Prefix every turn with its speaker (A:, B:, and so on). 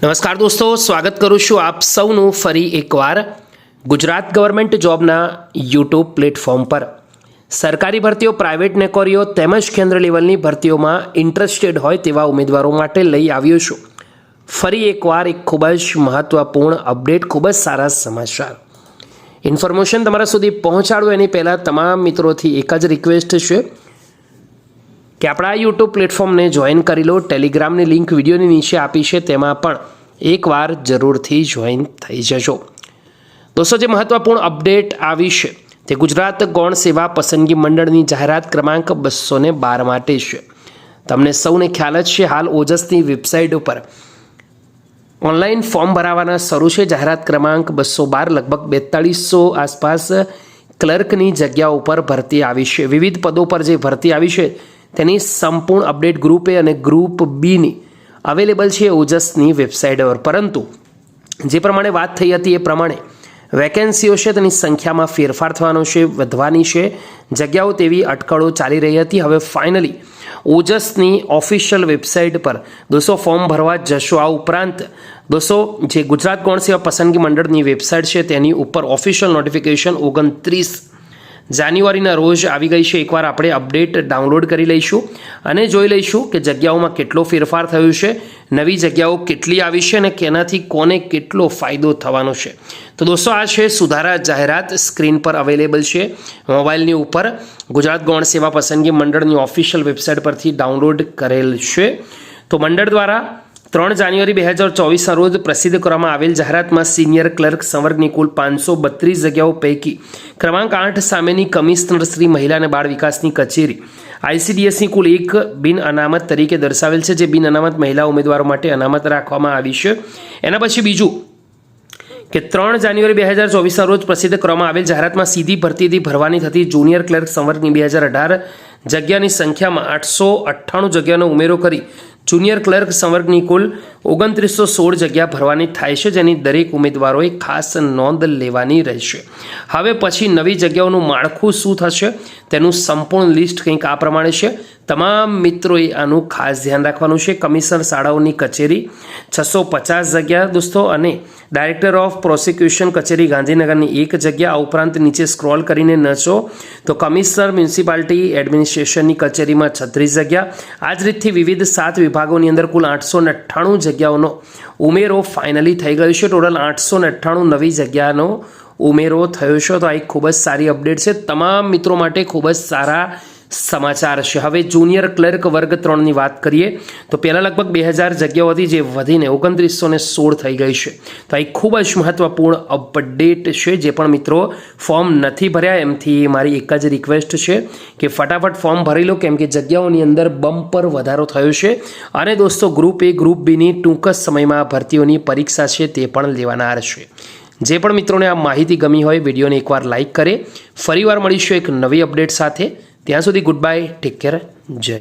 A: નમસ્કાર દોસ્તો, સ્વાગત કરું છું આપ સૌનું ફરી એકવાર ગુજરાત ગવર્મેન્ટ જોબના યુટ્યુબ પ્લેટફોર્મ પર। સરકારી ભરતીઓ, પ્રાઇવેટ નોકરીઓ તેમજ કેન્દ્ર લેવલની ભરતીઓમાં ઇન્ટરેસ્ટેડ હોય તેવા ઉમેદવારો માટે લઈ આવ્યો છું ફરી એકવાર એક ખૂબ જ મહત્વપૂર્ણ અપડેટ, ખૂબ જ સારા સમાચાર। ઇન્ફોર્મેશન તમારા સુધી પહોંચાડું એની પહેલાં તમામ મિત્રોથી એક જ રિક્વેસ્ટ છે કે આપણા યુટ્યુબ પ્લેટફોર્મને જોઈન કરી લો। ટેલિગ્રામની લિંક વિડીયોની નીચે આપી છે, તેમાં પણ એકવાર જરૂરથી જોઈન થઈ જજો। દોસ્તો, જે મહત્વપૂર્ણ અપડેટ આવી છે તે ગુજરાત ગૌણ સેવા પસંદગી મંડળની જાહેરાત ક્રમાંક 212 માટે છે। તમને સૌને ખ્યાલ જ છે, હાલ ઓજસની વેબસાઇટ ઉપર ઓનલાઈન ફોર્મ ભરાવાના શરૂ છે। જાહેરાત ક્રમાંક 212 લગભગ 4200 આસપાસ ક્લર્કની જગ્યાઓ ઉપર ભરતી આવી છે। વિવિધ પદો પર જે ભરતી આવી છે તેની સંપૂર્ણ અપડેટ ગ્રુપ એ અને ગ્રુપ બીની અવેલેબલ છે ઓજસની વેબસાઇટ પર। પરંતુ જે પ્રમાણે વાત થઈ હતી એ પ્રમાણે વેકેન્સીઓ છે તેની સંખ્યામાં ફેરફાર થવાનો છે, વધવાની છે જગ્યાઓ તેવી અટકળો ચાલી રહી હતી। હવે ફાઇનલી ઓજસની ઓફિશિયલ વેબસાઇટ પર દોસ્તો ફોર્મ ભરવા જશો। આ ઉપરાંત દોસ્તો, જે ગુજરાત ગૌણ સેવા પસંદગી મંડળની વેબસાઇટ છે તેની ઉપર ઓફિશિયલ નોટિફિકેશન 29 જાન્યુઆરીના રોજ આવી ગઈ છે। એકવાર આપણે અપડેટ ડાઉનલોડ કરી લઈશું અને જોઈ લઈશું કે જગ્યાઓમાં કેટલો ફેરફાર થયો છે, નવી જગ્યાઓ કેટલી આવી છે અને કેનાથી કોને કેટલો ફાયદો થવાનો છે। તો દોસ્તો, આ છે સુધારા જાહેરાત, સ્ક્રીન પર અવેલેબલ છે મોબાઈલની ઉપર। ગુજરાત ગૌણ સેવા પસંદગી મંડળની ઓફિશિયલ વેબસાઇટ પરથી ડાઉનલોડ કરેલ છે। તો મંડળ દ્વારા 3 જાન્યુઆરી 2024ના રોજ પ્રસિદ્ધ કરવામાં આવેલ જાહેરાતમાં સિનિયર ક્લર્ક સંવર્ગની કુલ 532 જગ્યાઓ પૈકી ક્રમાંક 8 સામેની કમિશનર શ્રી મહિલા અને બાળ વિકાસની કચેરી ICDSની કુલ 1 બિન અનામત તરીકે દર્શાવેલ છે, જે બિન અનામત મહિલા ઉમેદવારો માટે અનામત રાખવામાં આવી છે। એના પછી બીજું કે 3 જાન્યુઆરી 2024ના રોજ પ્રસિદ્ધ કરવામાં આવેલ જાહેરાતમાં સીધી ભરતીથી ભરવાની થતી જુનિયર ક્લર્ક સંવર્ગની 2018 જગ્યાની સંખ્યામાં 898 જગ્યાનો ઉમેરો કરી જુનિયર ક્લર્ક સંવર્ગની કુલ 2916 જગ્યા ભરવાની થાય છે, જેની દરેક ઉમેદવારોએ ખાસ નોંધ લેવાની રહેશે। હવે પછી નવી જગ્યાઓનું માળખું શું થશે તેનું સંપૂર્ણ લિસ્ટ કંઈક આ પ્રમાણે છે। તમામ મિત્રોએ આનું ખાસ ધ્યાન રાખવાનું છે। કમિશનર શાળાઓની કચેરી 650 જગ્યા દોસ્તો, અને ડાયરેક્ટર ઓફ પ્રોસિક્યુશન કચેરી ગાંધીનગરની 1 જગ્યા। આ ઉપરાંત નીચે સ્ક્રોલ કરીને નચો તો કમિશનર મ્યુનિસિપાલિટી એડમિનિસ્ટ્રેશનની કચેરીમાં 36 જગ્યા। આ જ રીતથી વિવિધ 7 વિભાગોની અંદર કુલ 898 જગ્યાઓનો ઉમેરો ફાઇનલી થઈ ગયો છે। ટોટલ 898 નવી જગ્યાનો ઉમેરો થયો છે। તો આ એક ખૂબ જ સારી અપડેટ છે, તમામ મિત્રો માટે ખૂબ જ સારા સમાચાર છે। હવે જુનિયર ક્લર્ક વર્ગ 3ની વાત કરીએ તો પહેલાં લગભગ 2000 જગ્યાઓ હતી, જે વધીને 2916 થઈ ગઈ છે। તો આ એક ખૂબ જ મહત્વપૂર્ણ અપડેટ છે। જે પણ મિત્રો ફોર્મ નથી ભર્યા, એમથી મારી એક જ રિક્વેસ્ટ છે કે ફટાફટ ફોર્મ ભરી લો, કેમ કે જગ્યાઓની અંદર બમ્પર વધારો થયો છે। અને દોસ્તો, ગ્રુપ એ ગ્રુપ બીની ટૂંક જ સમયમાં ભરતીઓની પરીક્ષા છે તે પણ લેવાના છે। જે પણ મિત્રોને આ માહિતી ગમી હોય વિડીયોને એકવાર લાઇક કરે। ફરીવાર મળીશું એક નવી અપડેટ સાથે। ત્યાં સુધી ગુડ બાય, ટેક કેર, જય